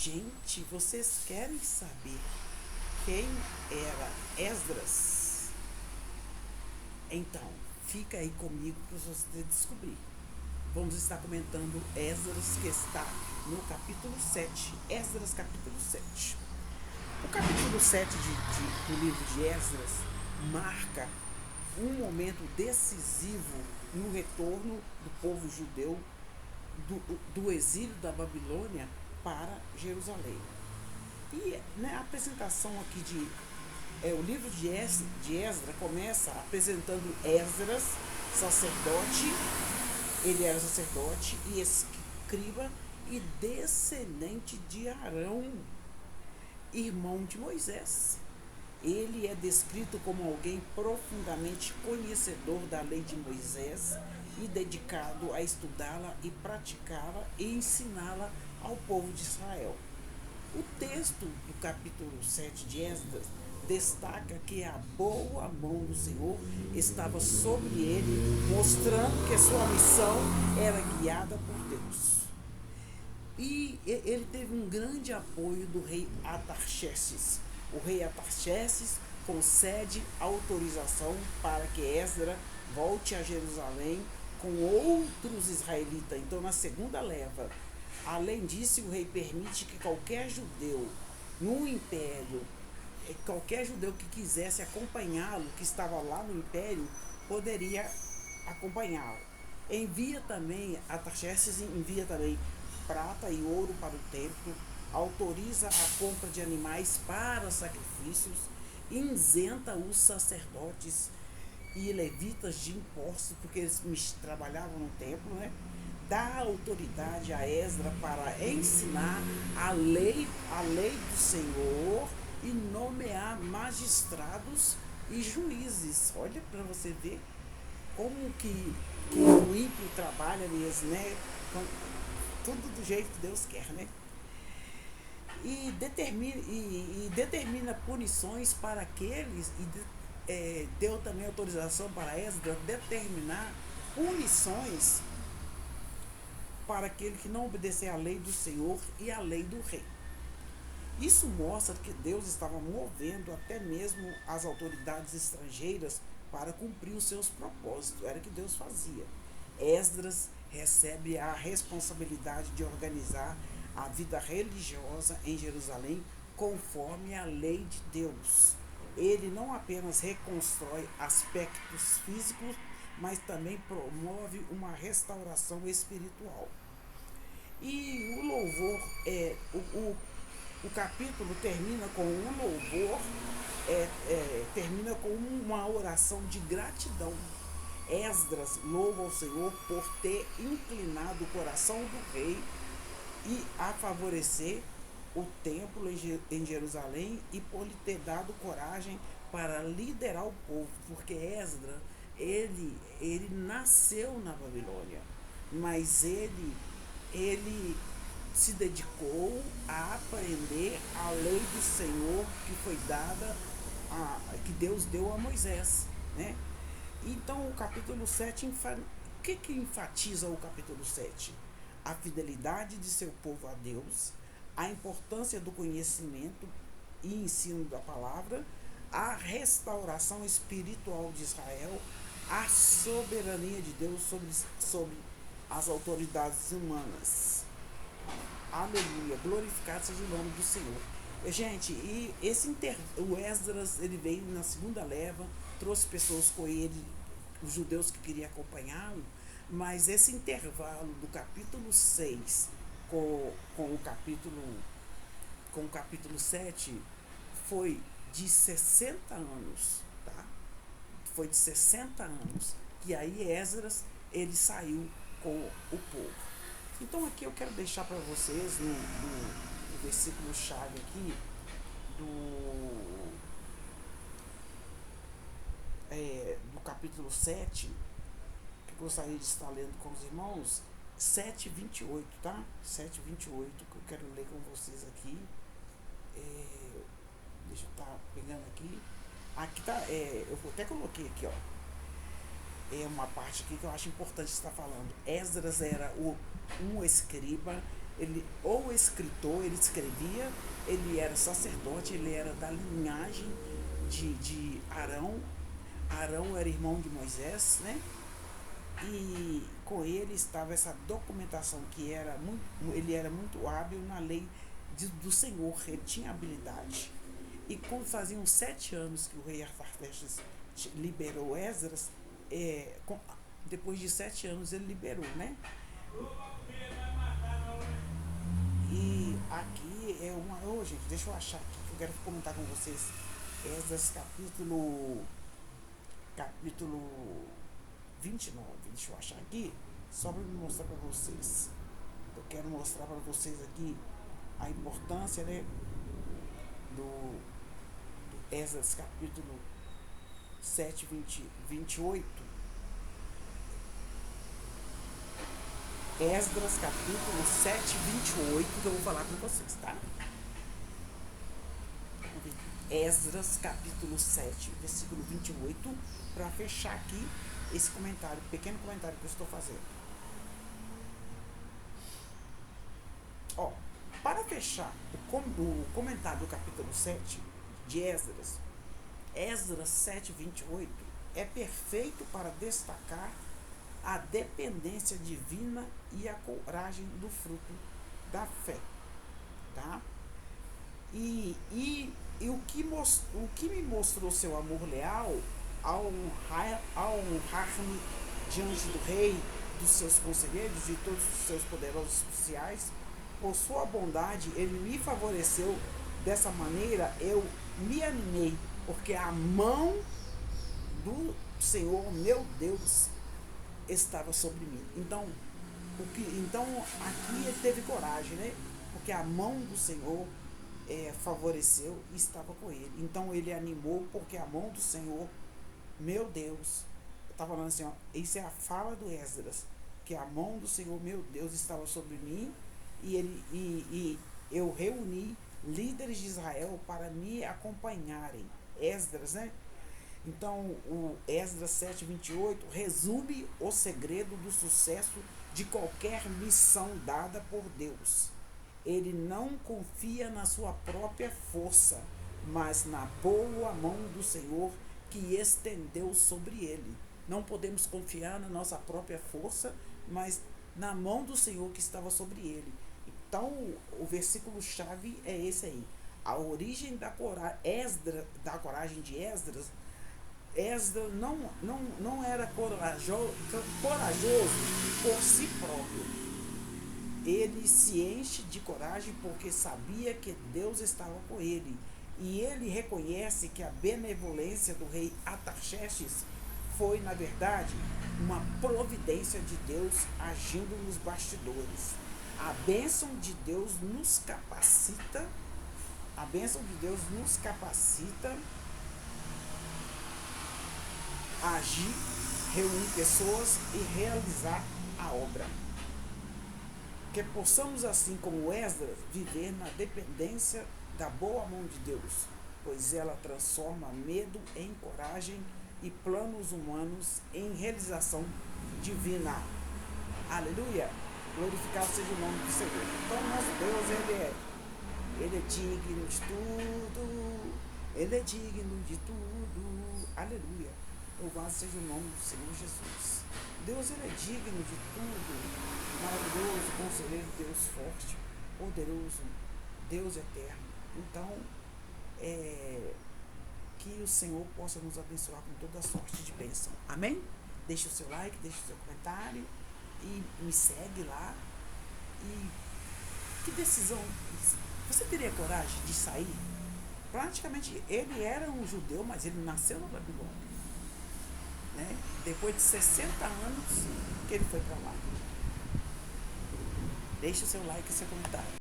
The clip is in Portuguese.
Gente, vocês querem saber quem era Esdras? Então, fica aí comigo para você descobrir. Vamos estar comentando Esdras, que está no capítulo 7. Esdras, capítulo 7. O capítulo 7 do livro de Esdras marca um momento decisivo no retorno do povo judeu do exílio da Babilônia para Jerusalém. E a apresentação aqui o livro de Esdras começa apresentando Esdras, sacerdote. Ele era sacerdote e escriba e descendente de Arão, irmão de Moisés. Ele é descrito como alguém profundamente conhecedor da lei de Moisés e dedicado a estudá-la e praticá-la e ensiná-la ao povo de Israel. O texto do capítulo 7 de Esdras destaca que a boa mão do Senhor estava sobre ele, mostrando que a sua missão era guiada por Deus. E ele teve um grande apoio do rei Artaxerxes. O rei Artaxerxes concede autorização para que Esdras volte a Jerusalém com outros israelitas. Então, na segunda leva. Além disso, o rei permite que qualquer judeu no império, qualquer judeu que quisesse acompanhá-lo, que estava lá no império, poderia acompanhá-lo. Artaxerxes envia também prata e ouro para o templo, autoriza a compra de animais para sacrifícios, isenta os sacerdotes e levitas de impostos, porque eles trabalhavam no templo, dá autoridade a Esdras para ensinar a lei do Senhor e nomear magistrados e juízes. Olha para você ver como que o ímpio trabalha mesmo, tudo do jeito que Deus quer, E determina punições para aqueles, deu também autorização para Esdras determinar punições para aquele que não obedecer à lei do Senhor e à lei do rei. Isso mostra que Deus estava movendo até mesmo as autoridades estrangeiras para cumprir os seus propósitos. Era o que Deus fazia. Esdras recebe a responsabilidade de organizar a vida religiosa em Jerusalém conforme a lei de Deus. Ele não apenas reconstrói aspectos físicos, mas também promove uma restauração espiritual. E o louvor, o capítulo termina com um louvor, termina com uma oração de gratidão. Esdras louva ao Senhor por ter inclinado o coração do rei e a favorecer o templo em Jerusalém e por lhe ter dado coragem para liderar o povo, porque Esdras, ele nasceu na Babilônia, mas ele se dedicou a aprender a lei do Senhor que foi dada, que Deus deu a Moisés, Então, o capítulo 7, o que enfatiza o capítulo 7? A fidelidade de seu povo a Deus, a importância do conhecimento e ensino da palavra, a restauração espiritual de Israel, a soberania de Deus sobre as autoridades humanas. Aleluia, glorificado seja o nome do Senhor. Gente, o Esdras, ele veio na segunda leva, trouxe pessoas com ele, os judeus que queriam acompanhá-lo, mas esse intervalo do capítulo 6 com o capítulo 7 foi de 60 anos, tá? Foi de 60 anos, que aí Esdras, ele saiu com o povo. Então aqui eu quero deixar para vocês no versículo chave aqui do capítulo 7, que eu gostaria de estar lendo com os irmãos, 7:28, tá? 7:28, que eu quero ler com vocês aqui. Deixa eu estar pegando aqui. Aqui tá, eu até coloquei aqui, uma parte aqui que eu acho importante estar falando. Esdras era um escriba ele ou escritor, ele escrevia, ele era sacerdote, ele era da linhagem de Arão. Arão era irmão de Moisés, né? E com ele estava essa documentação que era muito, ele era muito hábil na lei do Senhor, ele tinha habilidade. E quando faziam 7 anos que o rei Artaxerxes liberou Esdras, depois de 7 anos ele liberou, né? E aqui é uma. Gente, deixa eu achar aqui, que eu quero comentar com vocês. Esdras capítulo 29. Deixa eu achar aqui, só para me mostrar para vocês. Eu quero mostrar para vocês aqui a importância, né, do Esdras capítulo 7, 28. Esdras capítulo 7, 28, que eu vou falar com vocês, tá? Esdras capítulo 7, versículo 28, para fechar aqui esse comentário, pequeno comentário que eu estou fazendo. Ó, para fechar o comentário do capítulo 7 de Esdras, Esdras 7, 28, é perfeito para destacar a dependência divina e a coragem do fruto da fé, tá? E o que me mostrou seu amor leal ao honrar-me diante do rei, dos seus conselheiros e todos os seus poderosos oficiais, por sua bondade ele me favoreceu. Dessa maneira eu me animei, porque a mão do Senhor, meu Deus, estava sobre mim. Então aqui ele teve coragem, né? Porque a mão do Senhor favoreceu e estava com ele. Então ele animou, porque a mão do Senhor, meu Deus, está falando assim, ó, isso é a fala do Esdras, que a mão do Senhor, meu Deus, estava sobre mim, e eu reuni líderes de Israel para me acompanharem. Esdras, né? Então, o Esdras 7:28 resume o segredo do sucesso de qualquer missão dada por Deus. Ele não confia na sua própria força, mas na boa mão do Senhor que estendeu sobre ele. Não podemos confiar na nossa própria força, mas na mão do Senhor que estava sobre ele. Então, o versículo-chave é esse aí. A origem da coragem de Esdras. Esdras não era corajoso por si próprio. Ele se enche de coragem porque sabia que Deus estava com ele. E ele reconhece que a benevolência do rei Artaxerxes foi, na verdade, uma providência de Deus agindo nos bastidores. A bênção de Deus nos capacita. A bênção de Deus nos capacita a agir, reunir pessoas e realizar a obra. Que possamos, assim como Esdras, viver na dependência da boa mão de Deus, pois ela transforma medo em coragem e planos humanos em realização divina. Aleluia! Glorificado seja o nome do Senhor. Então, nosso Deus, Ele é digno de tudo. Ele é digno de tudo. Aleluia! Louvado seja o nome do Senhor Jesus. Deus, Ele é digno de tudo. Maravilhoso, conselheiro, Deus forte, poderoso, Deus eterno. Então, que o Senhor possa nos abençoar com toda a sorte de bênção. Amém? Deixe o seu like, deixe o seu comentário e me segue lá. E que decisão? Você teria coragem de sair? Praticamente ele era um judeu, mas ele nasceu na Babilônia, né? Depois de 60 anos que ele foi para lá. Deixe o seu like e seu comentário.